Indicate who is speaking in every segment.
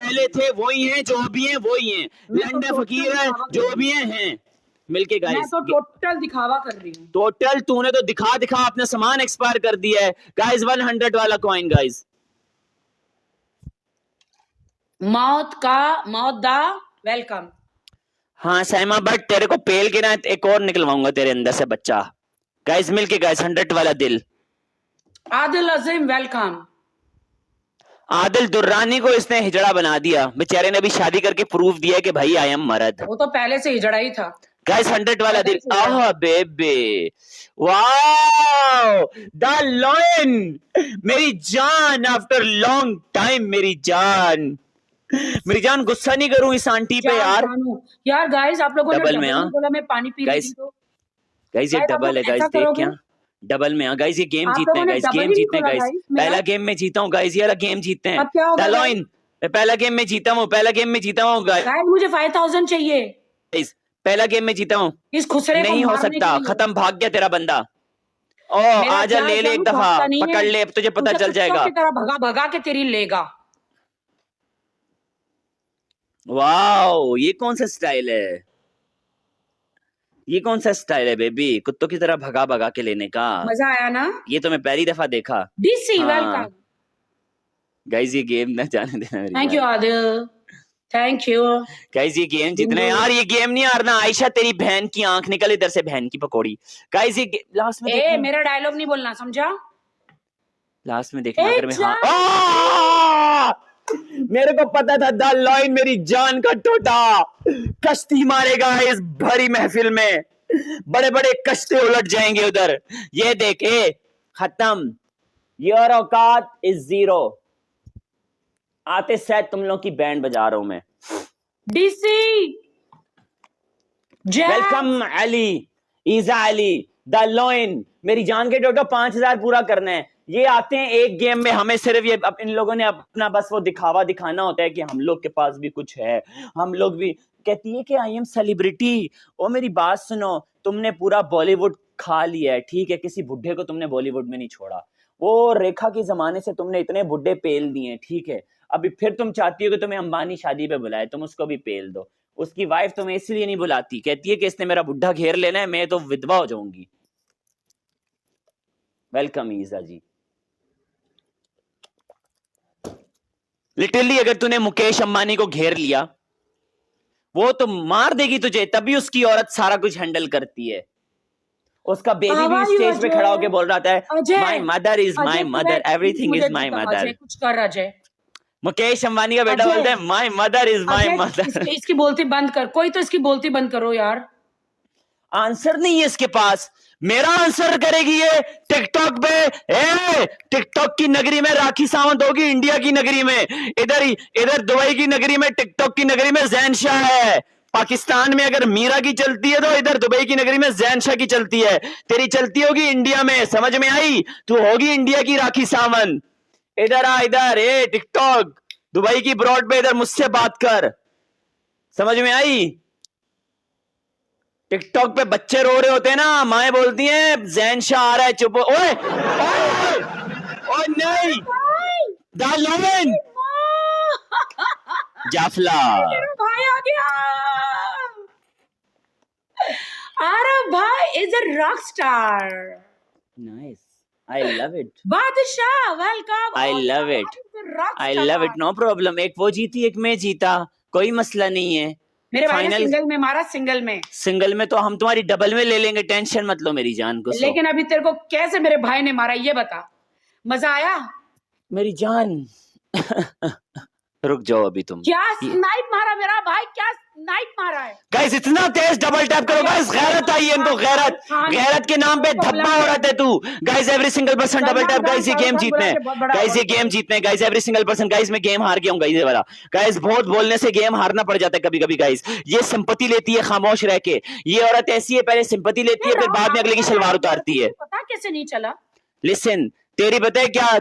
Speaker 1: पहले थे वही हैं, जो भी हैं वही हैं, लंडे फकीर है जो भी हैं मिलके गाइस।
Speaker 2: मैं तो टोटल दिखावा कर रही हूँ।
Speaker 1: टोटल तूने तो दिखा दिखा अपना सामान एक्सपायर कर दिया है गाइस। 100 वाला कॉइन गाइस।
Speaker 2: मौत दा वेलकम।
Speaker 1: हाँ साइमा बट तेरे को पेल के ना एक और निकलवाऊंगा तेरे अंदर से बच्चा। गाइस मिलके गाइस 100 वाला दिल।
Speaker 2: आदिल अजीम वेलकम।
Speaker 1: आदिल दुर्रानी को इसने हिजड़ा बना दिया, बेचारे ने अभी शादी करके प्रूफ दिया कि भाई आई एम मर्द।
Speaker 2: वो तो पहले से हिजड़ा ही था
Speaker 1: गाइस 100 वाला दिल। आह बेबे वाओ द लॉयन मेरी जान, आफ्टर लॉन्ग टाइम मेरी जान। मेरी जान गुस्सा नहीं करूं इस आंटी पे यार।
Speaker 2: यार गाइस आप लोगों ने
Speaker 1: डबल में
Speaker 2: बोला मैं पानी पी रही थी।
Speaker 1: गाइस ये डबल है गाइस, देख क्या डबल में। गाइस ये गेम जीतते हैं गाइस, गेम जीतते हैं गाइस। पहला गेम में जीता हूँ गाइस, ये गेम जीतते हैं। डलॉइन मैं पहला गेम में जीता हूँ, पहला गेम में जीता हूँ गाइस।
Speaker 2: मुझे 5000 चाहिए
Speaker 1: गाइस, पहला गेम में जीता हूँ।
Speaker 2: इस खुसरे
Speaker 1: नहीं हो सकता, खत्म, भाग गया तेरा बंदा। ओ आजा ले ले एक दफा, पकड़ ले, अब तुझे पता चल जाएगा।
Speaker 2: भगा भगा के तेरी लेगा।
Speaker 1: वाओ ये कौन सा स्टाइल है, ये कौन सा स्टाइल है बेबी, कुत्तों की तरह भगा भगा के लेने का।
Speaker 2: मजा आया ना,
Speaker 1: ये तो मैं पहली दफा देखा।
Speaker 2: डीसी वेलकम
Speaker 1: गाइस ये गेम ना जाने देना।
Speaker 2: Thank you Adil, thank you
Speaker 1: guys. ये गेम जितने यार, ये गेम नहीं हारना। आयशा तेरी बहन की आंख निकल इधर से, बहन की पकौड़ी। गाइस ये लास्ट में
Speaker 2: मेरा डायलॉग नहीं बोलना, समझा?
Speaker 1: लास्ट में देखना अगर मैं मेरे को पता था द लॉयन मेरी जान का टोटा कश्ती मारेगा इस भरी महफिल में, बड़े बड़े कश्ते उलट जाएंगे उधर। ये देखे खत्म, योर औकात इज जीरो। आते शायद तुम लोग की बैंड बजा रहा हूं मैं।
Speaker 2: डीसी
Speaker 1: वेलकम अली, ईजा अली, द लॉयन मेरी जान के टोटो 5000 पूरा करना है। ये आते हैं एक गेम में, हमें सिर्फ ये इन लोगों ने अपना बस वो दिखावा दिखाना होता है कि हम लोग के पास भी कुछ है, हम लोग भी। कहती है कि आई एम सेलिब्रिटी। ओ मेरी बात सुनो, तुमने पूरा बॉलीवुड खा लिया है, ठीक है, किसी बुढ़े को तुमने बॉलीवुड में नहीं छोड़ा। वो रेखा के जमाने से तुमने इतने बुढ़े पेल दिए, ठीक है, अभी फिर तुम चाहती हो कि तुम्हें अंबानी शादी पे बुलाए, तुम उसको भी पेल दो। उसकी वाइफ तुम्हें इसलिए नहीं बुलाती, कहती है कि इसने मेरा बुढ़ा घेर लेना है, मैं तो विधवा हो जाऊंगी। वेलकम ईजा जी। लिटरली अगर तूने मुकेश अंबानी को घेर लिया, वो तो मार देगी तुझे, तभी उसकी औरत सारा कुछ हैंडल करती है। उसका बेबी भी स्टेज पे खड़ा होकर बोल रहा था my mother is my mother, everything is my mother.
Speaker 2: कुछ कर अजय।
Speaker 1: मुकेश अंबानी का बेटा बोलता है my mother is my mother.
Speaker 2: इसकी बोलती बंद कर, कोई तो इसकी बोलती बंद करो यार।
Speaker 1: आंसर नहीं है इसके पास, मेरा आंसर करेगी ये टिकटॉक पे। टिकटॉक की नगरी में राखी सावंत होगी, इंडिया की नगरी में। इधर दुबई की नगरी में, टिकटॉक की नगरी में जैन शाह है। पाकिस्तान में अगर मीरा की चलती है तो इधर दुबई की नगरी में जैन शाह की चलती है। तेरी चलती होगी इंडिया में, समझ में आई? तू होगी इंडिया की राखी सावंत। इधर आ, इधर टिकटॉक दुबई की ब्रॉड पे, इधर मुझसे बात कर, समझ में आई? टिकटॉक पे बच्चे रो रहे होते हैं ना, माएं बोलती हैं जैन शाह आ रहा है, चुप। ओए ओए नहीं, द लॉयन जाफला
Speaker 2: भाई आ गया। आरव भाई is a rock star.
Speaker 1: Nice, I love it.
Speaker 2: Badshah welcome.
Speaker 1: I love it, I love it, no problem. एक वो जीती, एक मैं जीता, कोई मसला नहीं है।
Speaker 2: मेरे भाई ने सिंगल में मारा, सिंगल में
Speaker 1: तो हम तुम्हारी डबल में ले लेंगे, टेंशन मत लो मेरी जान को।
Speaker 2: लेकिन अभी तेरे को कैसे मेरे भाई ने मारा ये बता, मजा आया
Speaker 1: मेरी जान? रुक जाओ अभी तुम।
Speaker 2: क्या स्नाइप मारा मेरा भाई, क्या स्नाइप मारा है
Speaker 1: गाइस? इतना तेज डबल टैप करो गाइस, गैरत आई है इनको, गैरत। गैरत के नाम पे धब्बा हो रहा है तू। Guys every single person double tap. Guys ये गेम जीतने हैं, गाइस ये गेम जीतने हैं, guys every single person. Guys मैं गेम हार गया हूं गाइस, ये वाला। गाइस बहुत बोलने से गेम हारना पड़ जाता है कभी कभी गाइस। ये सिंपैथी लेती है खामोश रह के, ये औरत ऐसी है, पहले सिंपैथी लेती है फिर बाद में अगले की सलवार उतारती है।
Speaker 2: पता कैसे नहीं चला?
Speaker 1: लिसन, तेरी बताए क्या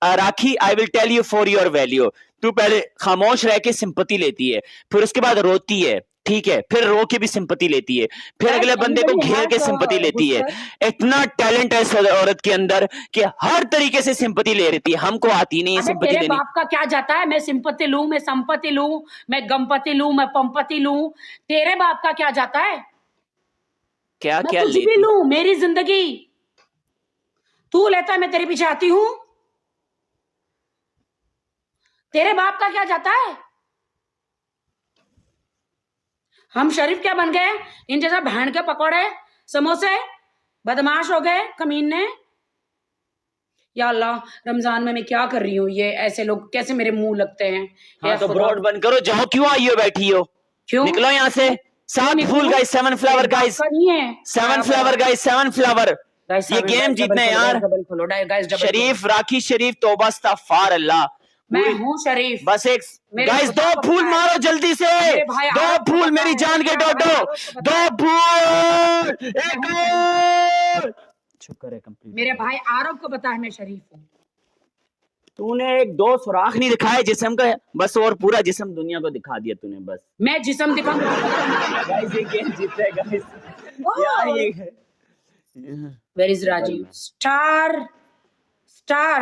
Speaker 1: राखी, I will tell you for your value. तू पहले खामोश रह के सिंपैथी लेती है, फिर उसके बाद रोती है, ठीक है, फिर रो के भी सिंपैथी लेती है, फिर अगले बंदे को घेर के सिंपैथी लेती है। इतना टैलेंट है इस औरत के अंदर कि हर तरीके से सिंपैथी ले रही है। हमको आती नहीं है
Speaker 2: अबे
Speaker 1: सिंपैथी
Speaker 2: तेरे
Speaker 1: लेनी।
Speaker 2: बाप का क्या जाता है? मैं सिंपत्ति लूं, मैं संपत्ति लूं, मैं गंपति लूं, मैं पंपति लूं, तेरे बाप का क्या जाता है?
Speaker 1: क्या
Speaker 2: मैं
Speaker 1: क्या
Speaker 2: कुछ भी
Speaker 1: लेती?
Speaker 2: लूं, मेरी जिंदगी तू लेता है, मैं तेरे पीछे आती हूं। तेरे बाप का क्या जाता है? हम शरीफ क्या बन गए? इन जैसा बहन के पकौड़े समोसे बदमाश हो गए कमीने। या अल्लाह, रमजान में मैं क्या कर रही हूँ? ये ऐसे लोग कैसे मेरे मुंह लगते हैं?
Speaker 1: हाँ
Speaker 2: या
Speaker 1: तो
Speaker 2: खुदा,
Speaker 1: ब्रॉड बंद करो, जाओ, क्यों आई हो, बैठी हो,
Speaker 2: क्यों
Speaker 1: निकलो यहाँ से। सात
Speaker 2: निकलूं?
Speaker 1: फूल गाइस, 7 फ्लावर
Speaker 2: तेरे बाप
Speaker 1: गाइस,
Speaker 2: का नहीं है।
Speaker 1: 7 फ्लावर गाइस, 7 फ्लावर।
Speaker 2: गाइस
Speaker 1: ये गेम जीतने हैं यार।
Speaker 2: डबल खोलो गाइस, डबल
Speaker 1: शरीफ, राखी शरीफ, तौबा इस्तगफार अल्लाह।
Speaker 2: मैं
Speaker 1: पूरी
Speaker 2: हूँ शरीफ।
Speaker 1: बस एक
Speaker 2: मेरे
Speaker 1: गाइस,
Speaker 2: खुदा
Speaker 1: 2
Speaker 2: को
Speaker 1: फूल
Speaker 2: पता है।
Speaker 1: मारो जल्दी से,
Speaker 2: मेरे भाई
Speaker 1: 2
Speaker 2: आरव को
Speaker 1: फूल
Speaker 2: पता
Speaker 1: मेरी
Speaker 2: है।
Speaker 1: जान के
Speaker 2: मेरा भाई
Speaker 1: डोडो,
Speaker 2: आरव को पता
Speaker 1: 2
Speaker 2: है।
Speaker 1: फूल, एक और। शुक्र है कंप्लीट।
Speaker 2: मेरे भाई आरव को पता है मैं शरीफ हूँ।
Speaker 1: तूने एक 2 सुराख नहीं दिखाए जिस्म का, बस, और पूरा जिस्म दुनिया को दिखा दिया तूने बस।
Speaker 2: मैं जिस्म दिखाऊंगा।
Speaker 1: गाइस ये गेम जीत है गाइस यार। ये
Speaker 2: Where is Rajiv? Star,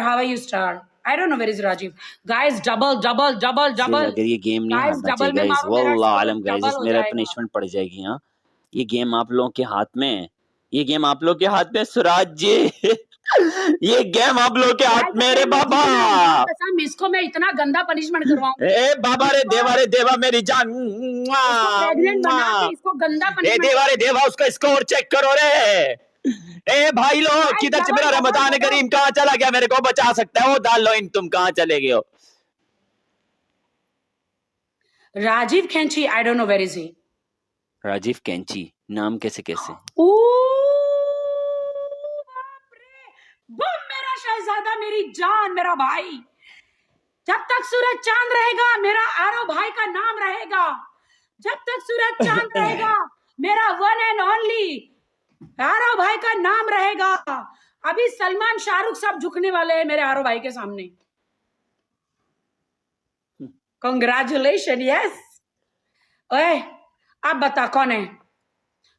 Speaker 2: how are you, Star? I don't know where is Rajiv. Guys, double.
Speaker 1: अगर ये गेम नहीं
Speaker 2: Guys,
Speaker 1: हारना
Speaker 2: double
Speaker 1: चाहिए
Speaker 2: में
Speaker 1: गाइस,
Speaker 2: मारो, मेरा
Speaker 1: वल्लाह
Speaker 2: score
Speaker 1: आलम गाइस,
Speaker 2: double हो
Speaker 1: मेरा
Speaker 2: जाएगा।
Speaker 1: पनिशमेंट पड़ जाएगी। हाँ, ये गेम आप लोगों के हाथ में है, ये गेम आप लोगों के हाथ में, सुराज जी ये गेम आप लोगों के हाथ में रे बाबा।
Speaker 2: कसम, इसको मैं इतना गंदा पनिशमेंट करवाऊंगी।
Speaker 1: ए बाबा रे देवा रे देवा, मेरी जान,
Speaker 2: प्रेग्नेंट बना के इसको गंदा
Speaker 1: ए
Speaker 2: पनिशमेंट।
Speaker 1: देवा रे देवा, उसका स्कोर चेक करो रे। ए भाई लोग, किधर से मेरा रमजान करीम कहाँ चला गया? मेरे को बचा सकता है वो दाल लो इन, तुम कहाँ चले गए हो?
Speaker 2: राजीव खेंची, I don't know where is he.
Speaker 1: Rajiv कैंची, नाम कैसे कैसे?
Speaker 2: बम, मेरा शहजादा, मेरी जान, मेरा भाई। जब तक सूरज चांद रहेगा मेरा आरव भाई का नाम रहेगा। जब तक सूरज चांद रहेगा मेरा वन एंड ओनली आरव भाई का नाम रहेगा। अभी सलमान शाहरुख सब झुकने वाले हैं मेरे आरव भाई के सामने। Congratulation, yes. ओए, अब बता कौन है?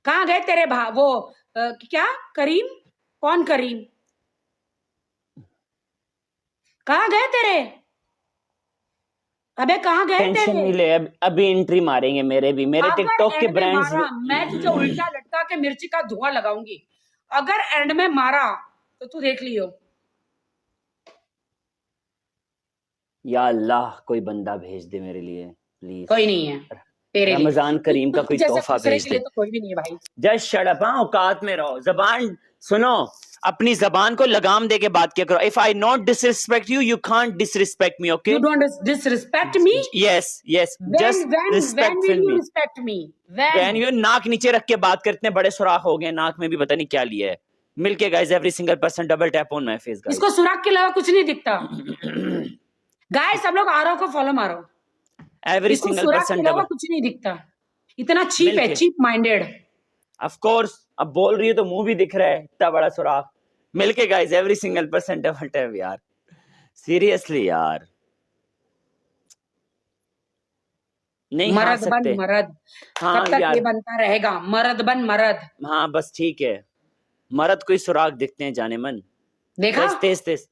Speaker 2: कहाँ गए तेरे वो क्या करीम? कौन करीम? कहाँ गए तेरे? अबे कहाँ गए
Speaker 1: टेंशन
Speaker 2: तेरे?
Speaker 1: नहीं ले, अभी एंट्री मारेंगे मेरे भी, मेरे टिकटॉक के ब्रांड्स।
Speaker 2: मैं तुझे उल्टा लटका के मिर्ची का धुआं लगाऊंगी। अगर एंड में मारा तो तू देख लियो।
Speaker 1: या अल्लाह, कोई बंदा भेज दे मेरे लिए प्लीज।
Speaker 2: कोई नहीं है तेरे लिए।
Speaker 1: रमजान करीम का कोई तोहफा भेज दे।
Speaker 2: तो कोई भी नहीं है भाई।
Speaker 1: जस्ट शट अप, औकात में रहो, जबान सुनो, अपनी जबान को लगाम दे के बात किया करो। If I not disrespect you, you can't disrespect me, okay?
Speaker 2: You don't disrespect me?
Speaker 1: Yes yes, just respect
Speaker 2: when will you
Speaker 1: me.
Speaker 2: respect me?
Speaker 1: When you नाक नीचे रख के बात करते हैं, बड़े सुराख हो गए नाक में भी, पता नहीं क्या लिया है। मिलके guys, every single person double tap on my face guys.
Speaker 2: इसको सुराख के अलावा कुछ नहीं दिखता। गाइस, सब लोग आरव को फॉलो मारो।
Speaker 1: एवरी
Speaker 2: इसको
Speaker 1: सिंगल
Speaker 2: सुराख के
Speaker 1: पर्सन
Speaker 2: अलावा
Speaker 1: डबल।
Speaker 2: कुछ नहीं दिखता। इतना चीप है,
Speaker 1: मिलके।
Speaker 2: Cheap minded.
Speaker 1: ऑफ कोर्स, अब बोल रही है तो मुंह भी दिख रहा है, इतना बड़ा सुराख। मिलके guys, every single person double tap यार, सीरियसली यार, नहीं हार
Speaker 2: मर्द बन
Speaker 1: सकते।
Speaker 2: मर्द।
Speaker 1: हाँ
Speaker 2: कब तक
Speaker 1: यार,
Speaker 2: ये बनता रहेगा? मर्द बन मर्द।
Speaker 1: हाँ बस ठीक है, मर्द कोई सुराख दिखते हैं जाने मन।
Speaker 2: देखा?
Speaker 1: तेज तेज तेज।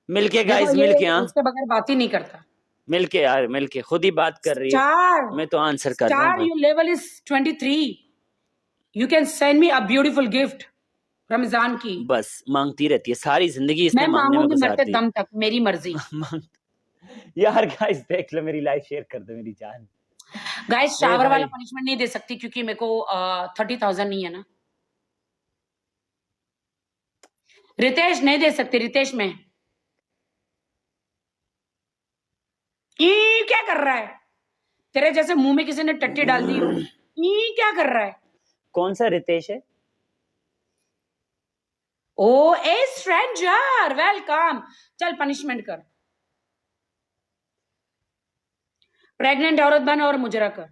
Speaker 1: मिलके
Speaker 2: देखो,
Speaker 1: गाइस,
Speaker 2: ये
Speaker 1: मिलके। हाँ,
Speaker 2: उसके बगैर बात ही नहीं करता।
Speaker 1: मिलके यार, मिलके खुद ही बात कर रही है।
Speaker 2: Star,
Speaker 1: मैं तो आंसर कर रहा
Speaker 2: Star,
Speaker 1: हूँ।
Speaker 2: your level is 23. You can send me a beautiful gift. Ramzan की
Speaker 1: बस मांगती रहती है सारी जिंदगी, इसने
Speaker 2: मैं
Speaker 1: मांगने में
Speaker 2: मांगूंगी मरते
Speaker 1: गुजारती है।
Speaker 2: दम तक, मेरी मर्जी।
Speaker 1: यार गाइस देख लो, मेरी लाइफ शेयर कर दो मेरी जान।
Speaker 2: गाइस, शावर
Speaker 1: भाई।
Speaker 2: वाला पनिशमेंट नहीं दे सकती क्योंकि मेरे को 30,000 नहीं है ना। रितेश नहीं दे सकते। रितेश में ई क्या कर रहा है? तेरे जैसे मुंह में किसी ने टट्टी डाल दी हो। ई क्या कर रहा है?
Speaker 1: कौन सा रितेश है?
Speaker 2: ओ ए स्ट्रेंजर, वेलकम। चल पनिशमेंट कर। प्रेग्नेंट औरत बन और मुजरा कर।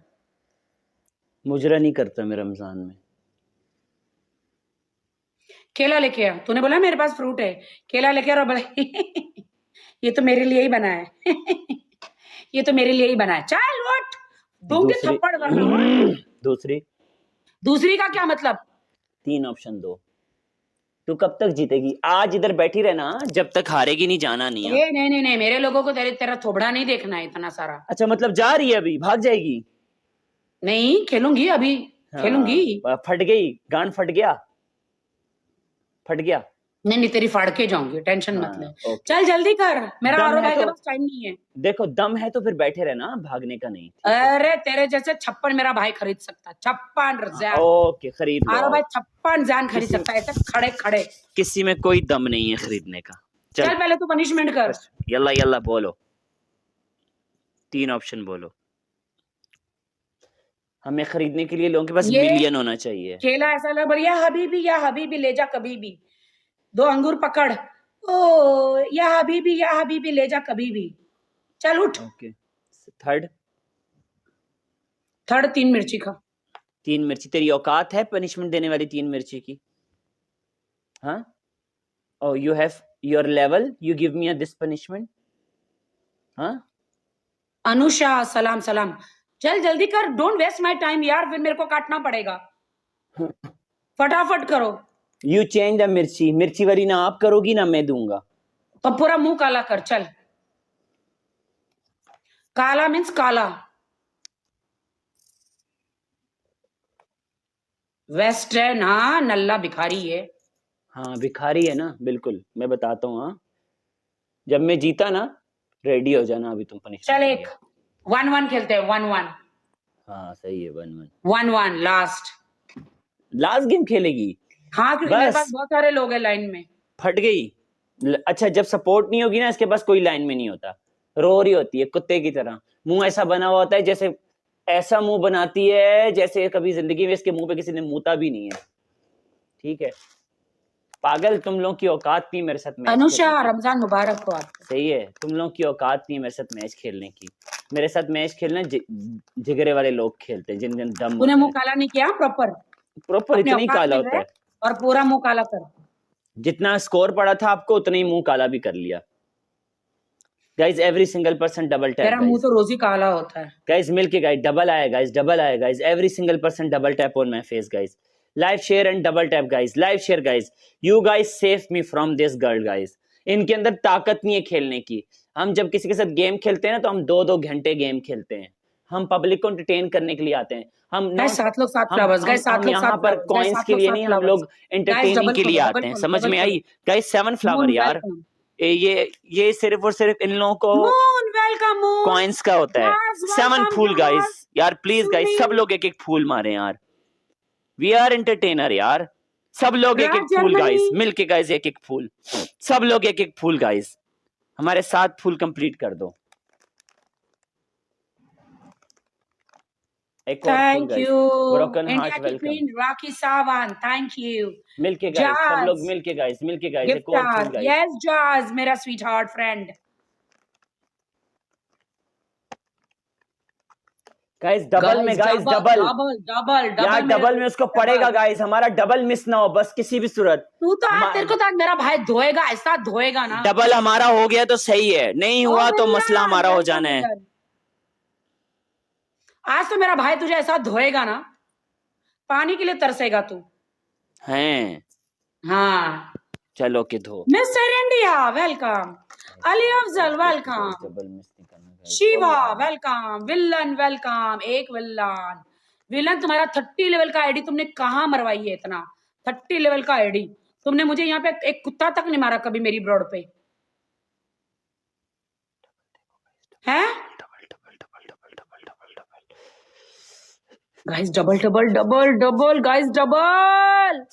Speaker 1: मुजरा नहीं करता मैं रमजान में।
Speaker 2: केला लेके आ। तूने बोला मेरे पास फ्रूट है, केला लेके आ। बोला ये तो मेरे लिए ही बना है। ये तो मेरे लिए ही बना है। चल उठ, दूंगी थप्पड़ वरना। दूसरी का क्या मतलब?
Speaker 1: 3 ऑप्शन दो। तू कब तक जीतेगी? आज इधर बैठी रहना, जब तक हारेगी नहीं, जाना नहीं है।
Speaker 2: नहीं, मेरे लोगों को तेरा थोबड़ा नहीं देखना है इतना सारा।
Speaker 1: अच्छा, मतलब जा रही है अभी, भाग जाएगी?
Speaker 2: नहीं, खेलूंगी अभी।
Speaker 1: हाँ,
Speaker 2: खेलूंगी।
Speaker 1: फट गई, गांड फट गया।
Speaker 2: नहीं, तेरी फाड़ के जाऊंगी, टेंशन मत ले।
Speaker 1: ओके।
Speaker 2: चल जल्दी कर, मेरा
Speaker 1: दम
Speaker 2: आरो
Speaker 1: है
Speaker 2: भाई के
Speaker 1: तो-
Speaker 2: पास टाइम नहीं है।
Speaker 1: देखो, दम है तो फिर बैठे रहना, भागने का नहीं।
Speaker 2: अरे तेरे जैसे 56 मेरा भाई खरीद सकता, 56 जान।
Speaker 1: ओके, खरीद लो।
Speaker 2: आरो भाई 56 जान खरीद सकता है, ऐसे खड़े खड़े।
Speaker 1: किसी में कोई दम नहीं है खरीदने का।
Speaker 2: चल पहले तू पनिशमेंट कर।
Speaker 1: यल्ला यल्ला बोलो, 3 ऑप्शन बोलो। हमें खरीदने के लिए लोगों के पास
Speaker 2: ये
Speaker 1: मिलियन होना चाहिए।
Speaker 2: खेला ऐसा लग बढ़िया, या हबीबी ले जा कभी भी। 2 अंगूर पकड़। ओ या हबीबी ले जा कभी भी। चल उठ।
Speaker 1: ओके। थर्ड
Speaker 2: 3 मिर्ची खा।
Speaker 1: 3 मिर्ची तेरी औकात है पनिशमेंट देने वाली? 3 मिर्ची की? हाँ, oh you have your level, you give me this punishment. हाँ,
Speaker 2: अनुषा सलाम। चल जल्दी कर, डोंट वेस्ट माय टाइम यार, फिर मेरे को काटना पड़ेगा। फटाफट करो।
Speaker 1: यू चेंज द मिर्ची वाली ना आप करोगी ना मैं दूंगा।
Speaker 2: तो पूरा मुंह काला कर। चल, काला मीन्स काला। वेस्टर्न, हाँ नल्ला भिखारी है।
Speaker 1: हाँ, भिखारी है ना, बिल्कुल। मैं बताता हूँ। हाँ, जब मैं जीता ना, रेडी हो जाना अभी तुम पनिशमेंट।
Speaker 2: चल एक 1-1 खेलते हैं, 1-1।
Speaker 1: हाँ सही है, 1-1।
Speaker 2: 1-1 लास्ट
Speaker 1: गेम खेलेगी?
Speaker 2: हाँ, क्योंकि मेरे पास बहुत सारे लोग हैं लाइन में।
Speaker 1: फट गई। अच्छा, जब सपोर्ट नहीं होगी ना, इसके पास कोई लाइन में नहीं होता, रो रही होती है कुत्ते की तरह। मुंह ऐसा बना हुआ होता है जैसे, ऐसा मुंह बनाती है जैसे कभी जिंदगी में इसके मुंह पे किसी ने मूता भी नहीं है। ठीक है पागल, तुम लोग की औकात नहीं मेरे साथ मैच।
Speaker 2: अनुषा रमजान मुबारक हो आपको।
Speaker 1: सही है, तुम लोग की औकात नहीं मेरे साथ मैच खेलने की। मेरे साथ मैच खेलना जिगरे वाले लोग खेलते हैं, जिन दम।
Speaker 2: तूने मुंह काला नहीं किया? प्रॉपर
Speaker 1: इतना ही काला होता है।
Speaker 2: और पूरा मुंह काला कर।
Speaker 1: जितना स्कोर पड़ा था आपको, उतना ही मुंह काला भी कर लिया। Guys, every single person double tap.
Speaker 2: तेरा मुंह तो रोज ही काला होता है।
Speaker 1: गाइस मिलके गाइस, डबल आया guys, every single person double tap on my face guys. Live share and double tap guys, live share guys. You guys save me from this girl guys. इनके अंदर ताकत नहीं है खेलने की। हम जब किसी के साथ गेम खेलते हैं ना, तो हम 2-2 घंटे गेम खेलते हैं। हम पब्लिक को एंटरटेन करने के लिए आते हैं। हम यहाँ पर कॉइन्स के लिए नहीं, हम लोग एंटरटेनिंग के लिए आते हैं। समझ में आई गाइस? 7 फ्लावर यार, ये सिर्फ और सिर्फ इन लोगों को कॉइन्स का होता है। 7 फूल गाइस यार, प्लीज गाइस, सब लोग एक एक फूल मारे यार। वी आर एंटरटेनर यार, सब लोग एक एक फूल गाइस, मिलके गाइस एक एक फूल, सब लोग एक एक फूल गाइस। हमारे 7 फूल कंप्लीट कर दो।
Speaker 2: Thank you
Speaker 1: broken heart, welcome.
Speaker 2: Rakhi Sawan, thank you.
Speaker 1: मिलके गाइस, सब लोग मिलके गाइस, एक और फूल गाइस।
Speaker 2: यस जाज, मेरा sweet heart friend.
Speaker 1: Guys double में, गाइस डबल यार, डबल में उसको पड़ेगा गाइस। हमारा डबल मिस ना हो बस, किसी भी सूरत।
Speaker 2: तू तो आज तेरे को तो मेरा भाई धोएगा, ऐसा धोएगा ना।
Speaker 1: डबल हमारा हो गया तो सही है, नहीं हुआ तो मसला हमारा हो जाना है।
Speaker 2: आज तो मेरा भाई तुझे ऐसा धोएगा ना, पानी के लिए तरसेगा तू।
Speaker 1: हैं?
Speaker 2: हाँ
Speaker 1: चलो के धो।
Speaker 2: Mister India welcome, Ali Afzal welcome, Shiva welcome, villain welcome. एक विलन तुम्हारा 30 लेवल का आईडी तुमने कहाँ मरवाई है? इतना 30 लेवल का आईडी तुमने मुझे यहाँ पे एक कुत्ता तक नहीं मारा कभी मेरी ब्रॉड पे है। Guys double guys, double.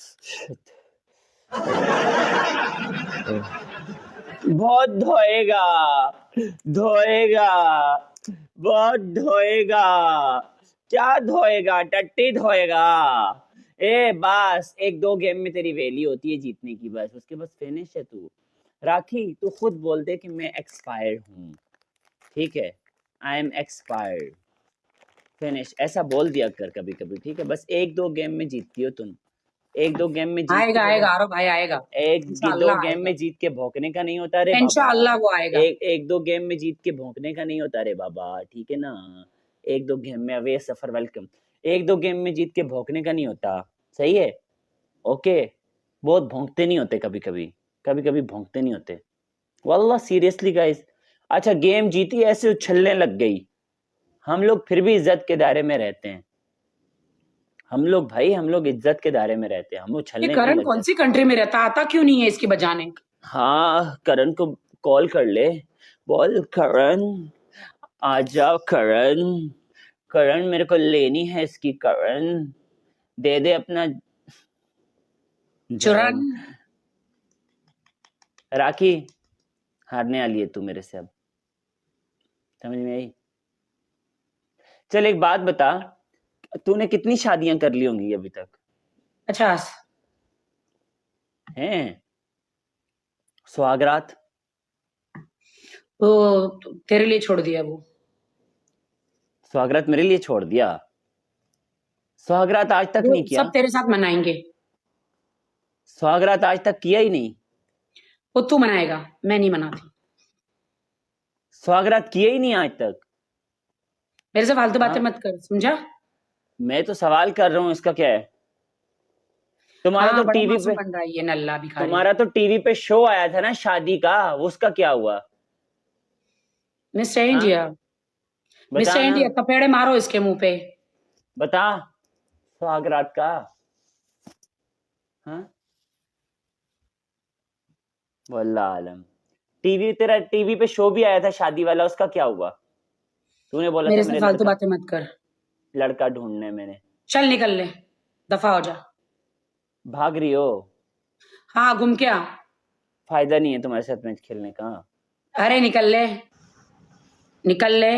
Speaker 1: बहुत धोएगा बहुत धोएगा। क्या धोएगा? टट्टी धोएगा। ए बस 1-2 गेम में तेरी वैली होती है जीतने की, बस उसके बाद फिनिश है तू। राखी, तू खुद बोल दे कि मैं एक्सपायर्ड हूँ, ठीक है? आई एम एक्सपायर्ड, फिनिश, ऐसा बोल दिया कर कभी कभी, ठीक है? बस 1-2 गेम में जीतती हो तुम। 1-2 गेम में
Speaker 2: आएगा आरो भाई आएगा।
Speaker 1: 1-2 गेम में जीत के भौंकने का नहीं होता रे बाबा।
Speaker 2: इंशाअल्लाह वो आएगा।
Speaker 1: 1-2 गेम में जीत के भौंकने का नहीं होता रे बाबा, ठीक है ना? 1-2 गेम में अवे सफर वेलकम। एक दो गेम में जीत के भौंकने का नहीं होता, सही है? ओके, बहुत भौंकते नहीं होते, कभी कभी भौंकते नहीं होते, वल्लाह सीरियसली गाइस। अच्छा, गेम जीती ऐसे उछलने लग गई, हम लोग फिर भी इज्जत के दायरे में रहते हैं, हम लोग इज्जत के दायरे में रहते हैं, हम
Speaker 2: ये
Speaker 1: उछलने नहीं
Speaker 2: करण
Speaker 1: लग
Speaker 2: कौन
Speaker 1: जाते।
Speaker 2: सी कंट्री में रहता, आता क्यों नहीं है इसकी बजाने?
Speaker 1: हाँ, करण को कॉल कर ले, बोल करण आजा, करण मेरे को लेनी है इसकी, करण दे दे अपना
Speaker 2: चुरान।
Speaker 1: जान। राखी, हारने वाली है तू मेरे से अब, समझ में आई? चल एक बात बता, तूने कितनी शादियां कर ली होंगी अभी तक?
Speaker 2: 50।
Speaker 1: हैं? सुहागरात?
Speaker 2: वो तेरे लिए छोड़ दिया वो।
Speaker 1: सुहागरात मेरे लिए छोड़ दिया? सुहागरात आज तक
Speaker 2: वो
Speaker 1: नहीं किया?
Speaker 2: सब तेरे साथ मनाएंगे।
Speaker 1: सुहागरात आज तक किया ही नहीं?
Speaker 2: वो तू मनाएगा, मैं नहीं मनाती।
Speaker 1: सुहागरात किया ही नहीं आज तक?
Speaker 2: मेरे से फालतू बातें
Speaker 1: हाँ,
Speaker 2: मत कर, समझा?
Speaker 1: मैं तो सवाल कर रहा हूँ, इसका क्या है? तुम्हारा
Speaker 2: हाँ,
Speaker 1: तो
Speaker 2: बड़ा
Speaker 1: टीवी
Speaker 2: मासूम
Speaker 1: पे
Speaker 2: बन रहा है ये नल्ला भिखारी।
Speaker 1: तुम्हारा तो टीवी पे शो आया था ना शादी का, उसका क्या हुआ?
Speaker 2: मिस्टर
Speaker 1: हाँ,
Speaker 2: इंडिया,
Speaker 1: बता
Speaker 2: मिस्टर
Speaker 1: ना,
Speaker 2: इंडिया, थपेड़े मारो इसके मुंह पे।
Speaker 1: बता सुहागरात का। हाँ, वल्लाह आलम, तेरा टीवी पे शो भी आया था शादी वाला, उसका क्या हुआ? तूने बोला था
Speaker 2: मेरे से
Speaker 1: मेरे
Speaker 2: फालतू बातें मत कर।
Speaker 1: लड़का ढूंढने मैंने।
Speaker 2: चल निकल ले, दफा हो जा।
Speaker 1: भाग रही हो?
Speaker 2: हाँ, घूम के आ।
Speaker 1: फायदा नहीं है तुम्हारे साथ मैच खेलने का।
Speaker 2: अरे निकल ले, निकल ले।